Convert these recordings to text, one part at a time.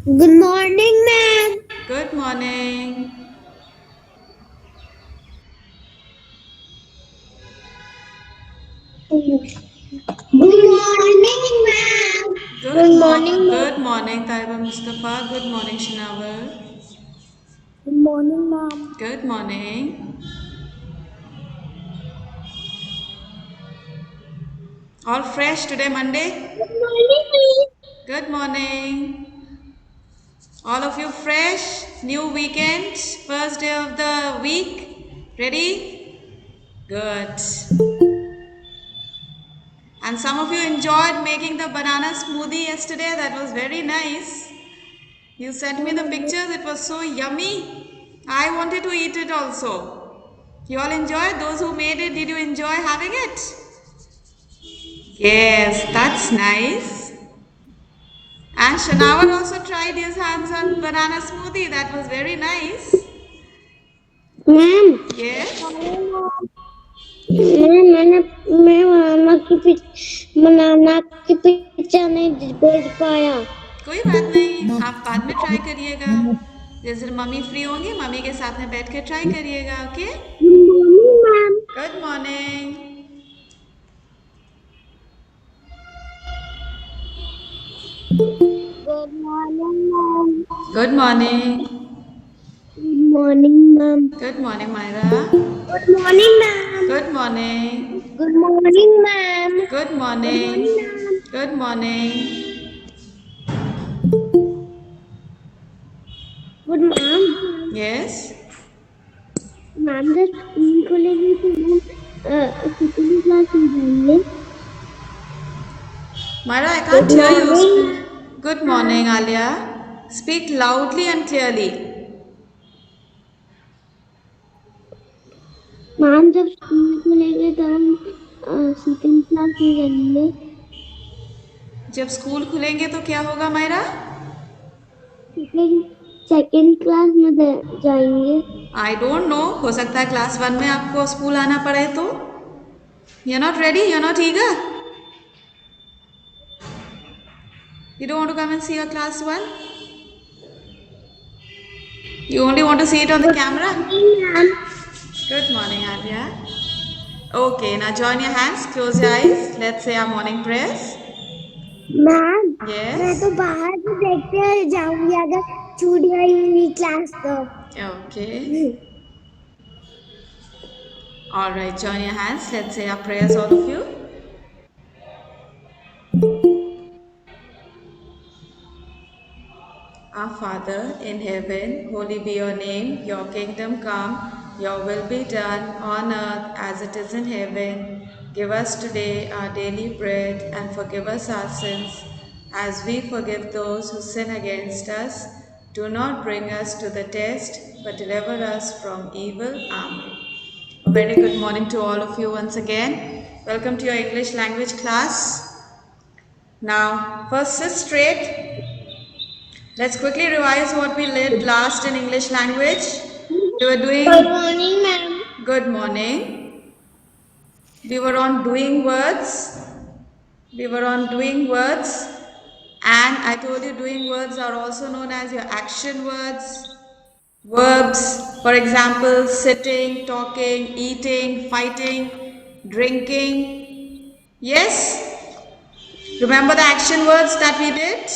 Good morning, ma'am. Good morning. Good morning, ma'am. Good morning, ma'am. Good morning, Taiba Mustafa. Good morning, Shinawal. Good morning, ma'am. Good morning. All fresh today, Monday? Good morning, ma'am. Good morning. All of you fresh? New weekend, first day of the week. Ready? Good. And some of you enjoyed making the banana smoothie yesterday. That was very nice. You sent me the pictures. It was so yummy. I wanted to eat it also. You all enjoyed? Those who made it, did you enjoy having it? Yes, that's nice. And Shanawar also tried his hands on banana smoothie. That was very nice. Ma'am Yes. Ma'am मैं बनाना की picture नहीं भेज पाया. कोई बात नहीं, आप बाद में ट्राई करिएगा. जिस दिन मम्मी फ्री होंगी, मम्मी के साथ में बैठ के ट्राई करिएगा. Okay. Good morning, ma'am. Good morning. Good morning, ma'am. Good morning. Good morning, ma'am. Good morning Myra. Good morning, ma'am. Good morning. Good morning, ma'am. Good Good morning. morning, ma'am. Good morning. Good ma'am. Yes. Ma'am जब school खुलेगी तो हम कितनी class में जाएंगे. Myra, I Good can't hear you. morning, Good morning, ma'am. Alia. Speak loudly and clearly. Ma'am जब school खुलेंगे तो हम सेकंड क्लास में जाएंगे. जब स्कूल खुलेंगे तो क्या होगा मायरा? सेकंड क्लास में जाएंगे. I don't know. हो सकता है क्लास 1 में आपको स्कूल आना पड़े तो. You are not ready? You are not eager? You don't want to come and see your class 1? You only want to see it on the Good camera? morning, ma'am. Good morning, Alia. Okay, now join your hands, close your eyes. Let's say our morning prayers. Ma'am मैं Yes. तो बाहर से देखते जाऊंगी अगर छूट गई मेरी क्लास तो. Okay. All right, join your hands. Let's say our prayers, all of you. Our Father in heaven, holy be your name. Your kingdom come, your will be done on earth as it is in heaven. Give us today our daily bread and forgive us our sins as we forgive those who sin against us. Do not bring us to the test, but deliver us from evil. Amen. A very good morning to all of you once again. Welcome to your English language class. Now, first sit straight. Let's quickly revise what we did last in English language. We were Good doing morning, ma'am. good morning. We were on doing words. We were on doing words. And I told you doing words are also known as your action words. Verbs, for example, sitting, talking, eating, fighting, drinking. Yes? Remember the action words that we did?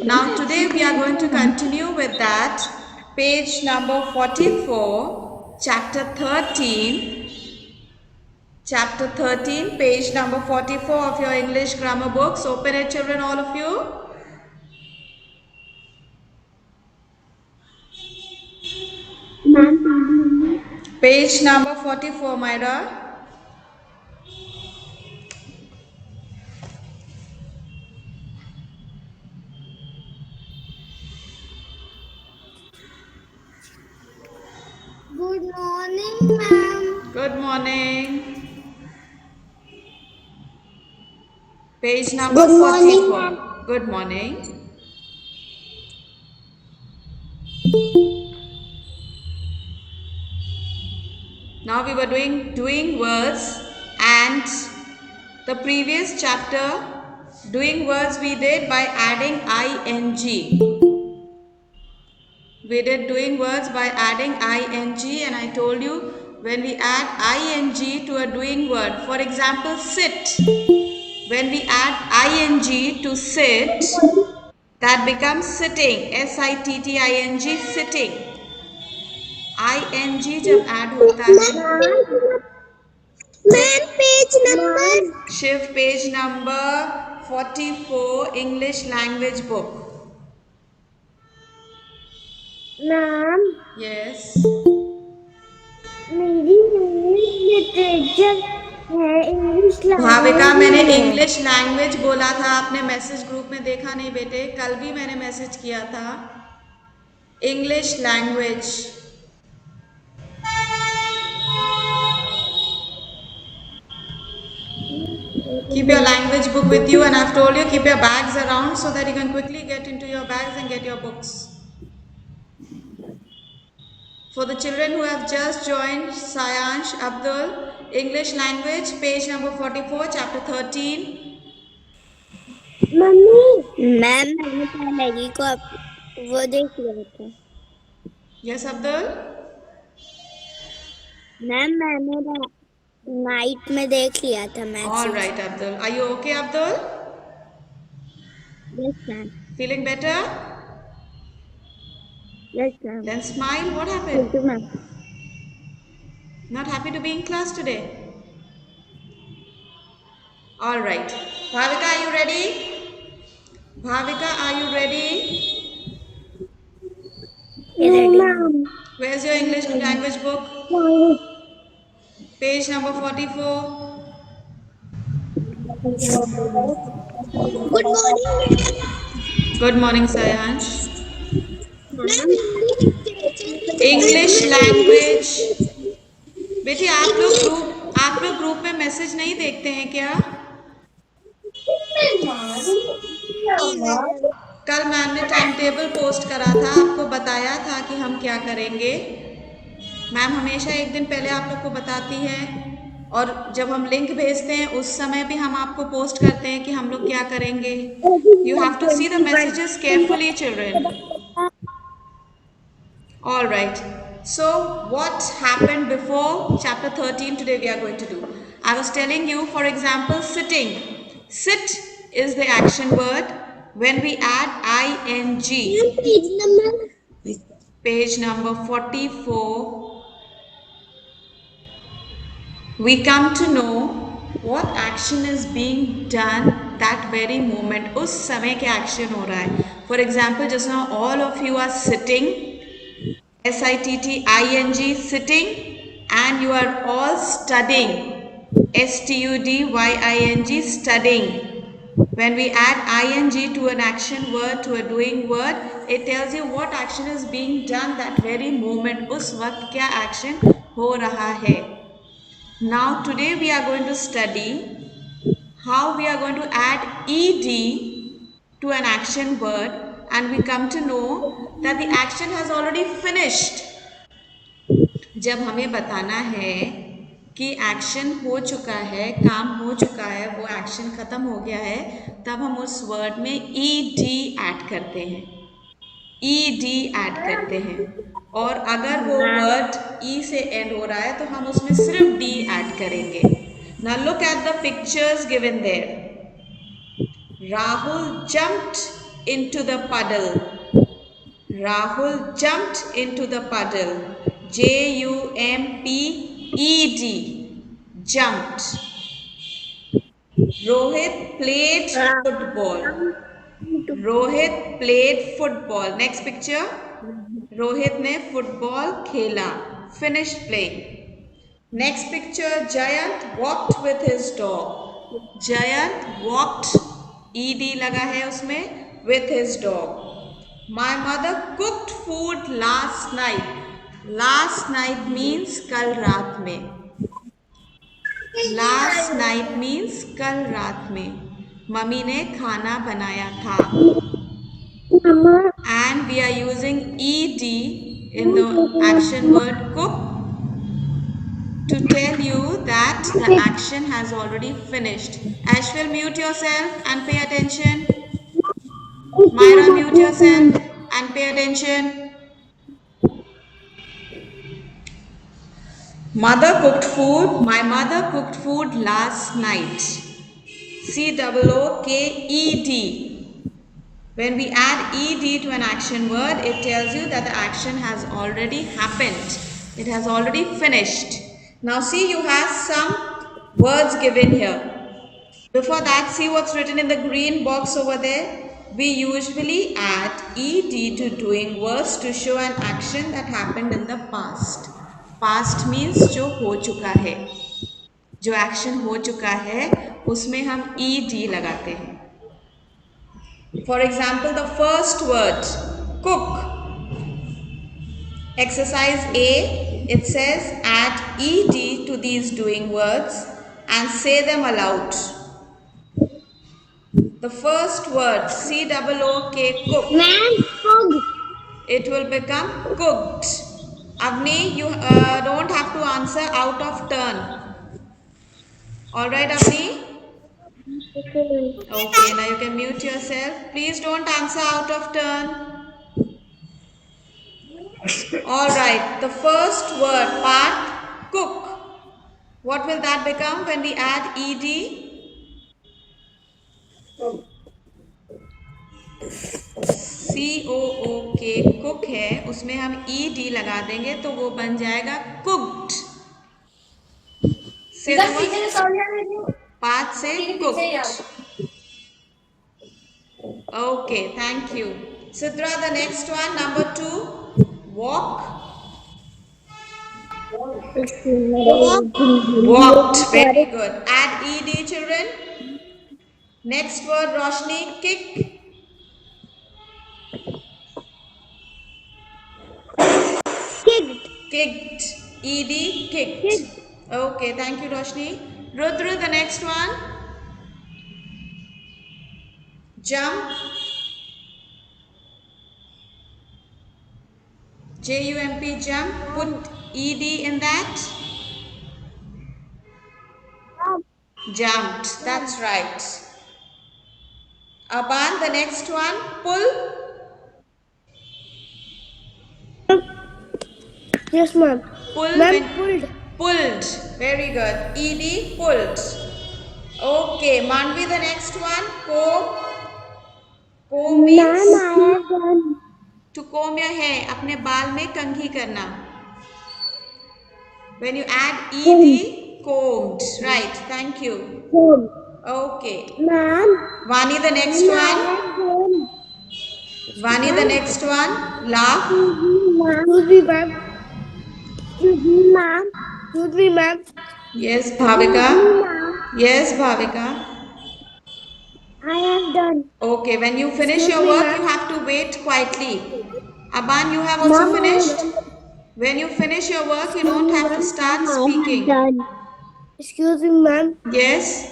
Now today we are going to continue with that. Page number 44, chapter 13. Chapter 13, page number 44 of your English grammar books. Open it, children, all of you. Ma'am Page number 44, Myra. Good morning, ma'am. Good morning. Page number Good morning, ma'am. 44. Good morning. Now we were doing words, and the previous chapter Doing words we did by adding ing. We did doing words by adding ing, and I told you when we add ing to a doing word, for example, sit. When we add ing to sit, that becomes sitting. sitting, sitting. ing जब add होता है, ma'am page number शिव page number 44 English language book. Ma'am yes, मेरी English literature है, English Bhavika language मैंने है। English language बोला था, आपने मैसेज ग्रुप में देखा नहीं बेटे, कल भी मैंने मैसेज किया था. English language. Keep your language book with you, and I've told you keep your bags around so that you can quickly get into your bags and get your books. For the children who have just joined, Sayansh, Abdul, English language, page number 44, chapter 13. Mummy ma'am मैंने पहले ही को वो देख लिया था। Yes, Abdul? Ma'am मैंने night में देख लिया था message. All right, Abdul. Are you okay, Abdul? Yes ma'am. Feeling better? Yes ma'am. Then smile. What happened? Thank you ma'am. Not happy to be in class today? All right. Bhavika, are you ready? Bhavika, are you ready? Ma'am Where's your English language book? Page number 44. Good morning. Good morning, Sayansh. English language. बेटी आप लोग group में message नहीं देखते हैं क्या? कल ma'am ने टाइम टेबल पोस्ट करा था, आपको बताया था कि हम क्या करेंगे. मैम हमेशा एक दिन पहले आप लोग को बताती है, और जब हम लिंक भेजते हैं उस समय भी हम आपको पोस्ट करते हैं कि हम लोग क्या करेंगे. You have to see the messages carefully children. All right. So what happened before chapter 13 today we are going to do. I was telling you, for example, sitting. Sit is the action word. When we add ing, page number 44, we come to know what action is being done that very moment. उस समय क्या action हो रहा है. For example, just now all of you are sitting, sitting, sitting, and you are all studying, studying, studying. When we add ing to an action word, to a doing word, it tells you what action is being done that very moment. उस वक्त क्या action हो रहा है. Now today we are going to study how we are going to add ed to an action word, and we come to know that the action has already finished. जब हमें बताना है कि एक्शन हो चुका है, काम हो चुका है, वो एक्शन खत्म हो गया है, तब हम उस वर्ड में ed ऐड करते हैं. ed ऐड करते हैं. और अगर वो वर्ड e से एंड हो रहा है तो हम उसमें सिर्फ d ऐड करेंगे. Now look at the pictures given there. Rahul jumped into the puddle. Rahul jumped into the puddle. Jumped. Jumped. Rohit played football. Rohit played football. Next picture. Rohit ने football खेला. Finished playing. Next picture. Jayant walked with his dog. Jayant walked. ed लगा है उसमें. With his dog. My mother cooked food last night. Last night means कल रात में. Last night means कल रात में. मम्मी ने खाना बनाया था. And we are using ed in the action word cook to tell you that the action has already finished. Ashwil, mute yourself and pay attention. Myra, mute yourself and pay attention. Mother cooked food. My mother cooked food last night. COOKED. When we add ed to an action word, it tells you that the action has already happened. It has already finished. Now see, you have some words given here. Before that, see what's written in the green box over there. We usually add ed to doing words to show an action that happened in the past. Past means जो हो चुका है, जो action हो चुका है उसमें हम ed लगाते हैं. For example, the first word, cook. Exercise A, it says add ed to these doing words and say them aloud. The first word, COOK, cook. It will become cooked. Avni, you don't have to answer out of turn. Alright, Avni? Okay, now you can mute yourself. Please don't answer out of turn. Alright, the first word, part, cook. What will that become when we add ed? COOK, cook है, उसमें हम ed लगा देंगे तो वो बन जाएगा cooked. Say the word. Part से cooked. Okay, thank you. Sidra, the next one, number 2, walk. Walked, very good. Add ed, children. Next word, Roshni, kick. Kicked. Ed, kicked. Okay, thank you, Roshni. Rudra, the next one. Jump. JUMP, jump. Put ed in that. Jumped. That's right. Aban, the next one. Pull. Yes, ma'am. Pull. Pulled. Pulled. Very good. Ed, pulled. Okay, Manvi, the next one. Comb. Comb means to comb your hair. अपने बाल में कंघी करना. When you add ed, combed. Right, thank you. Okay. Ma'am. Vani, the next one. Vani, the next one. Laugh. Excuse me, ma'am. Excuse me, ma'am. Excuse me, ma'am. Yes, Bhavika. Yes, Bhavika. I have done. Okay, when you finish your work, you have to wait quietly. Aban, you have also finished? When you finish your work, you don't have to start speaking. Excuse me, ma'am. Yes?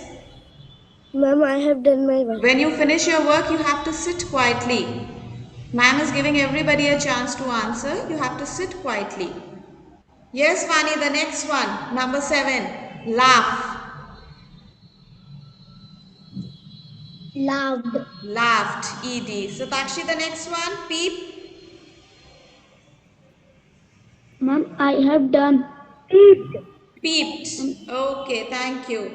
Ma'am, I have done my work. When you finish your work, you have to sit quietly. Ma'am is giving everybody a chance to answer. You have to sit quietly. Yes, Vani, the next one. Number 7. Laugh. Laughed. Laughed. Ed. Satakshi, the next one. Peep. Ma'am, I have done. Peeped. Okay, thank you.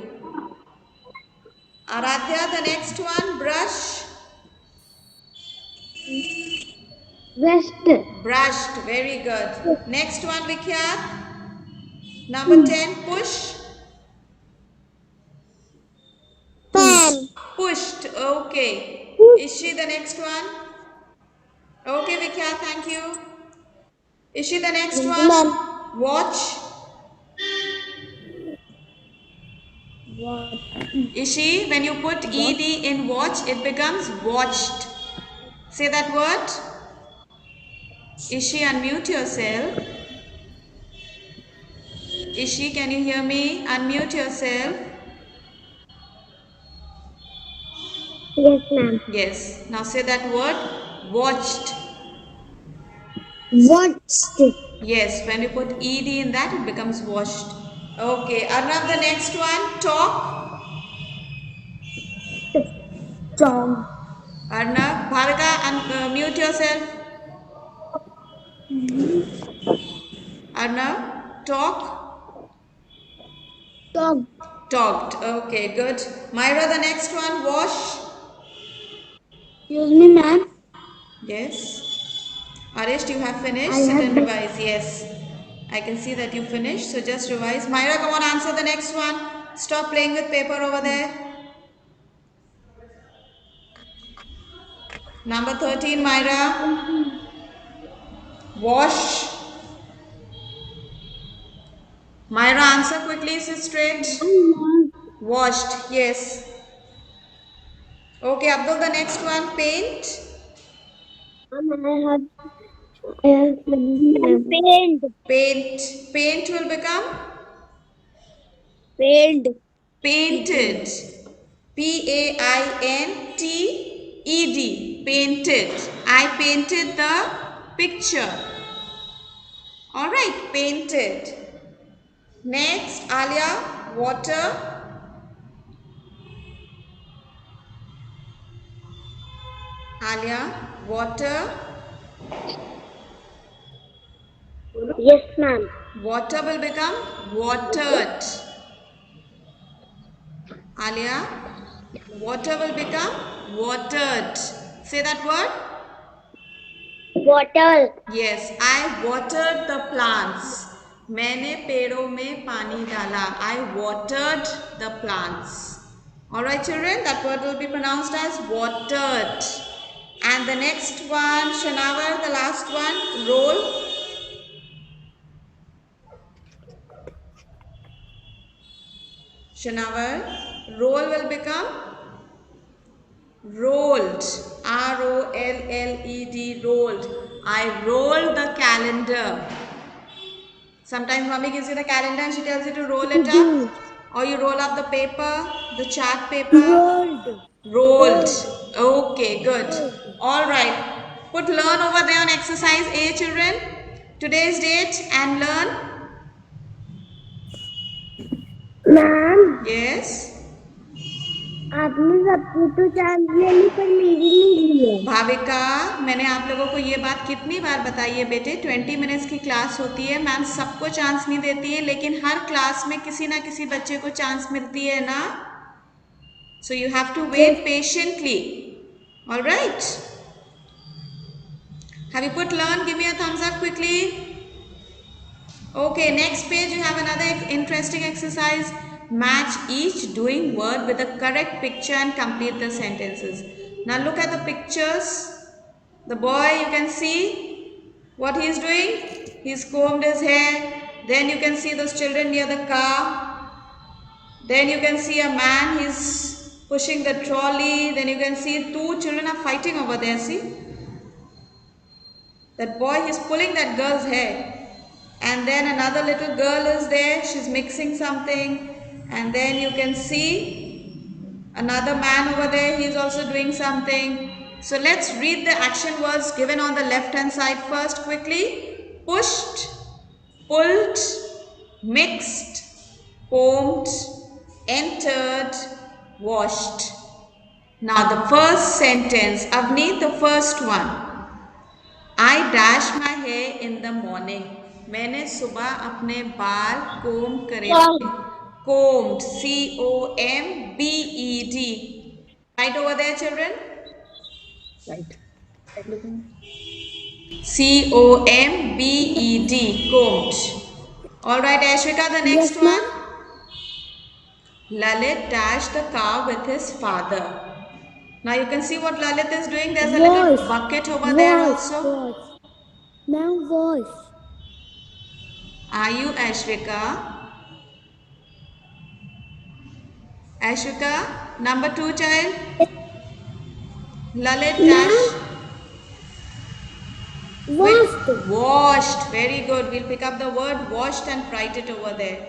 Aradhya, the next one. Brush. Brushed. Brushed. Very good. Next one, Vikhyat. Number 10. Push. Pushed. Okay. Is she the next one? Okay, Vikhyat, thank you. Is she the next one? Watch. Ishi, when you put ed in watch, it becomes watched. Say that word. Ishi, unmute yourself. Ishi, can you hear me? Unmute yourself. Yes, ma'am. Yes. Now say that word. Watched. Watched. Yes. When you put ed in that, it becomes watched. Okay, Arnav, the next one, talk. Tom. Arnav, Bharga, mute yourself. Arnav, talk. Dog. Talked. Okay, good. Myra, the next one, wash. Excuse me, ma'am. Yes. Arish, you have I finished. Sit have and been. revise. Yes. I can see that you finished. So just revise. Myra, come on, answer the next one. Stop playing with paper over there. Number 13, Myra. Wash. Myra, answer quickly. Sit straight. Washed. Yes. Okay, Abdul, the next one. Paint. I have paint. Paint. Paint will become Paint. painted. Painted. Painted. I painted the picture. Alright, painted. Next, Alia, water. Alia, water. Yes, ma'am. Water will become watered. Alia, water will become watered. Say that word. Bottle. Yes, I watered the plants. मैंने पेड़ों में पानी डाला. I watered the plants. Alright, children, that word will be pronounced as watered. And the next one, Shanavar, the last one, roll. Shanavar, roll will become rolled. Rolled. Rolled. I rolled the calendar. Sometimes mommy gives you the calendar and she tells you to roll it up. Or you roll up the paper, the chart paper. Rolled. Rolled. Okay, good. Alright. Put learn over there on exercise A, children. Today's date and learn. Ma'am, Yes. आपने सबको तो chance ले ली पर मेरी नहीं ली है. भाविका, मैंने आप लोगों को ये बात कितनी बार बताई है बेटे. 20 मिनट्स की क्लास होती है. मैम सबको चांस नहीं देती है, लेकिन हर क्लास में किसी ना किसी बच्चे को चांस मिलती है ना. So you have to wait patiently. All right. Have you put learn? Give me a thumbs up quickly. Okay, next page you have another interesting exercise. Match each doing word with the correct picture and complete the sentences. Now look at the pictures. The boy, you can see what he is doing. He's combed his hair. Then you can see those children near the car. Then you can see a man, he's pushing the trolley. Then you can see two children are fighting over there, see. That boy, he's pulling that girl's hair. And then another little girl is there, she's mixing something. And then you can see another man over there, he's also doing something. So let's read the action words given on the left hand side first quickly. Pushed, pulled, mixed, combed, entered, washed. Now the first sentence, Avneet, the first one. I dash my hair in the morning. मैंने सुबह अपने बाल कोम करे थे. Combed. COMBED. Right over there, children. Right. COMBED. Combed. All right, Ashwika, the next Yes, one. ma'am. Lalit dashed the car with his father. Now you can see what Lalit is doing. There's a little bucket over there also. Ma'am, wash. Are you Ashwika? Ashwika, number 2 child. Lalit dash. Washed. Washed. Very good. We'll pick up the word washed and write it over there.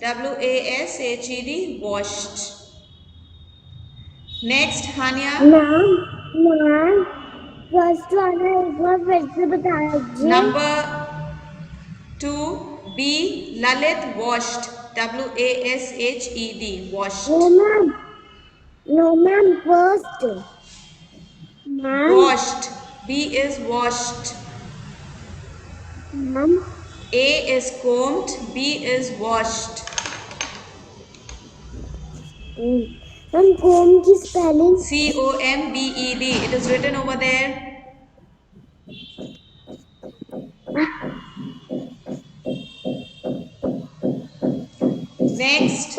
WASHED. Washed. Next, Hania. Ma'am, first one है एक बार फिर से बता दीजिए. Number 2. B. Lalit washed. W-A-S-H-E-D. Washed. No, ma'am. No, ma'am. First. Ma'am. Washed. B is washed. Ma'am. A is combed. B is washed. Ma'am, comb की spelling. C-O-M-B-E-D. It is written over there. Next.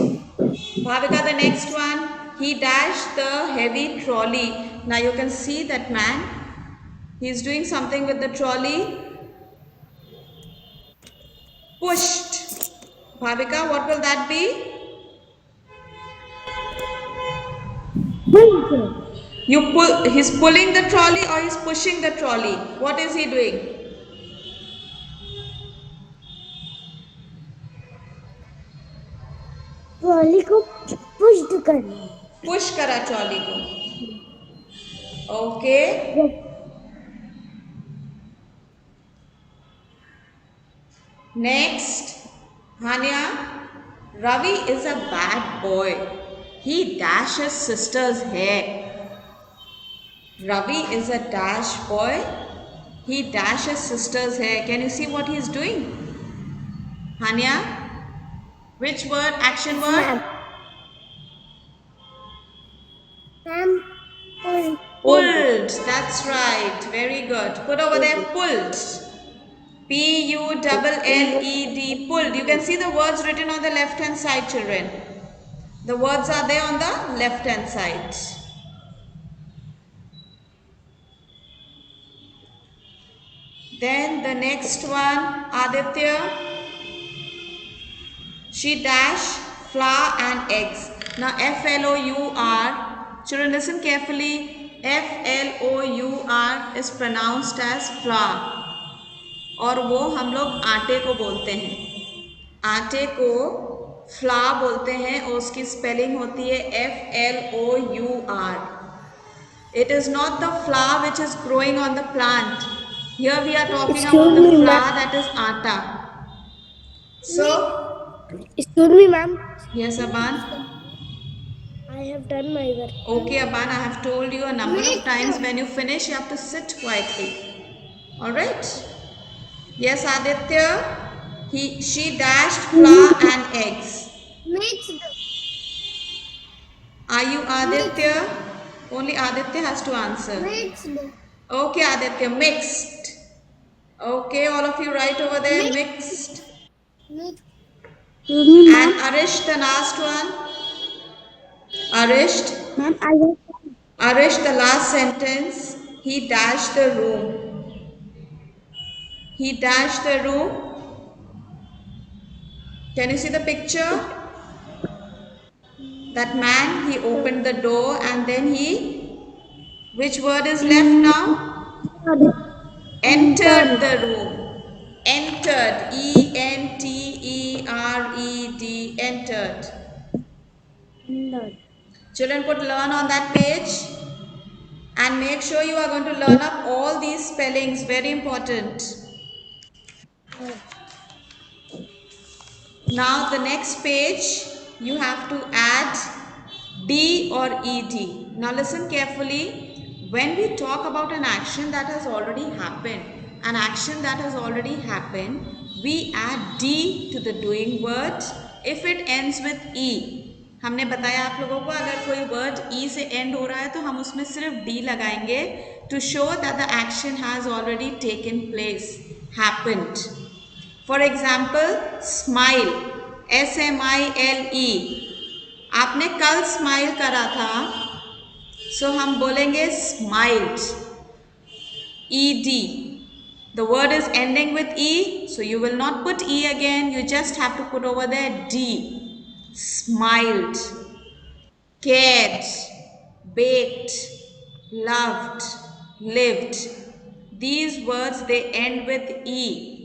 Bhavika, the next one. He dashed the heavy trolley. Now you can see that man. He's doing something with the trolley. Pushed. Bhavika, what will that be? Push. He's pulling the trolley or he's pushing the trolley. What is he doing? Trolley को push करना. Push करा trolley को. Okay. Next, Hania. Ravi is a bad boy. He dashes sister's hair. Ravi is a dash boy. He dashes sister's hair. Can you see what he is doing? Hania, which word? Action word? Ma'am. Pulled. That's right. Very good. Put over there pulled. P-U-L-L-E-D. Pulled. You can see the words written on the left hand side, children. The words are there on the left hand side. Then the next one, Aditya. She dashed flour and eggs. Now F-L-O-U-R. Children, listen carefully. F-L-O-U-R is pronounced as flour. और वो हम लोग आटे को बोलते हैं. आटे को फ्ला बोलते हैं और उसकी स्पेलिंग होती है F-L-O-U-R. It is not the flour which is growing on the plant. Here we are talking about the flour that is atta. So, Excuse me, ma'am. yes, Aban. I have done my work. Okay, Aban, I have told you a number of times when you finish, you have to sit quietly. Alright? Yes, Aditya. She dashed flour and eggs. Mixed. Are you Aditya? Only Aditya has to answer. Mixed. Okay, Aditya, mixed. Okay, all of you write over there, mixed. And Arish, the last one. Arish. Ma'am, Arish, the last sentence. He dashed the room. He dashed the room. Can you see the picture? That man, he opened the door and then which word is left now? Entered the room. Entered. E-N-T-E-R-E-D. Entered. Children, put learn on that page. And make sure you are going to learn up all these spellings. Very important. Now the next page, you have to add D or ED. Now listen carefully. When we talk about an action that has already happened, we add D to the doing word if it ends with E. हमने बताया आप लोगों को अगर कोई word E से end हो रहा है तो हम उसमें सिर्फ D लगाएंगे to show that the action has already taken place, happened. For example, smile, S-M-I-L-E. आपने कल स्माइल करा था, so हम बोलेंगे smiled. E-D. The word is ending with E, so you will not put E again, you just have to put over there D. Smiled, cared, baked, loved, lived. These words, they end with E.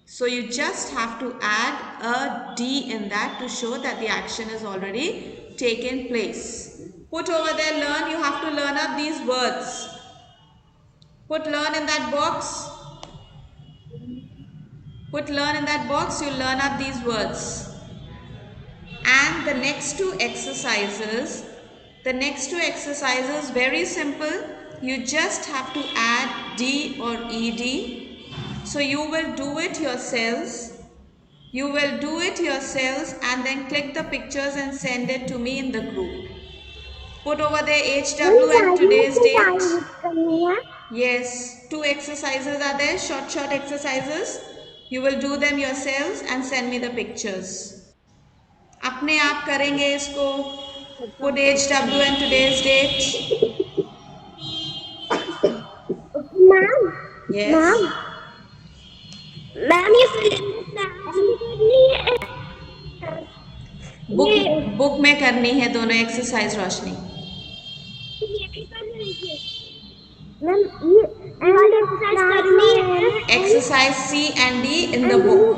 So you just have to add a D in that to show that the action is already taken place. Put over there learn, you have to learn up these words. Put learn in that box. Put learn in that box, you learn up these words. And the next two exercises, very simple. You just have to add D or ED. So you will do it yourselves. And then click the pictures and send it to me in the group. Put over there HW and today's date. Yes, 2 exercises are there, short exercises. You will do them yourselves and send me the pictures. अपने आप करेंगे इसको. Put HW and today's date. Ma'am Yes. Ma'am ये film करनी है. Book में करनी है दोनों एक्सरसाइज रोशनी. मैम ये एक्सरसाइज करनी है. Exercise C and D in the book.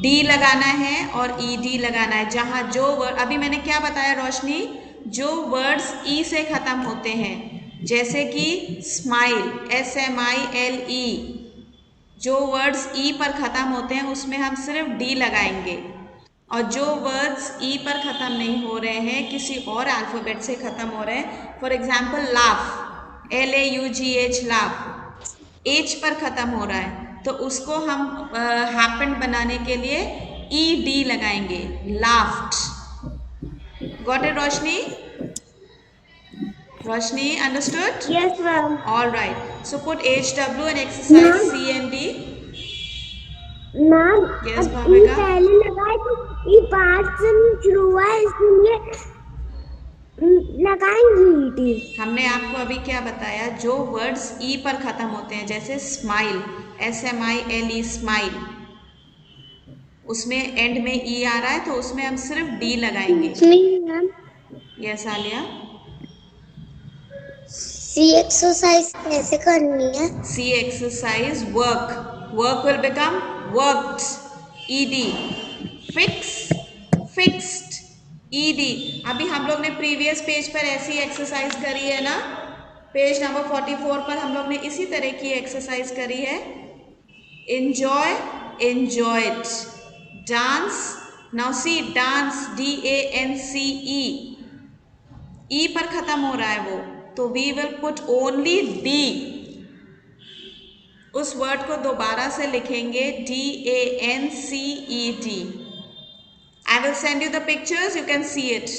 D लगाना है और ED लगाना है. जहाँ जो वर्ड, अभी मैंने क्या बताया रोशनी, जो वर्ड्स E से खत्म होते हैं, जैसे कि स्माइल, SMILE, जो वर्ड्स E पर खत्म होते हैं उसमें हम सिर्फ D लगाएंगे. और जो वर्ड्स E पर ख़त्म नहीं हो रहे हैं, किसी और अल्फ़ाबेट से ख़त्म हो रहे हैं, for example laugh, LAUGH, laugh H पर ख़त्म हो रहा है, तो उसको हम हैपेंड बनाने के लिए ED लगाएंगे, laughed. Got it Roshni? Roshni understood? Yes ma'am. All right. So put HW and exercise C and D. Ma'am Yes, अब भाविका? पहले लगाए तो ये बात से शुरू हुआ है, इसलिए लगाएंगे ईटी. हमने आपको अभी क्या बताया, जो वर्ड्स E पर खत्म होते हैं, जैसे स्माइल, SMILE, स्माइल, उसमें एंड में E आ रहा है तो उसमें हम सिर्फ D लगाएंगे. Ma'am yes Alia? C exercise कैसे करनी है? C exercise work. Work will become worked. ED. Fix, fixed. ED. अभी हम लोग ने प्रीवियस पेज पर ऐसी एक्सरसाइज करी है ना, पेज नंबर 44 पर हम लोग ने इसी तरह की एक्सरसाइज करी है. Enjoy, enjoyed. Dance. Now see, dance, DANCE. E पर खत्म हो रहा है वो, तो we will put only D. उस वर्ड को दोबारा से लिखेंगे DANCED. I will send you the pictures, you can see it.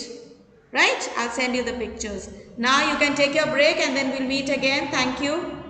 Right? I'll send you the pictures. Now you can take your break and then we'll meet again. Thank you.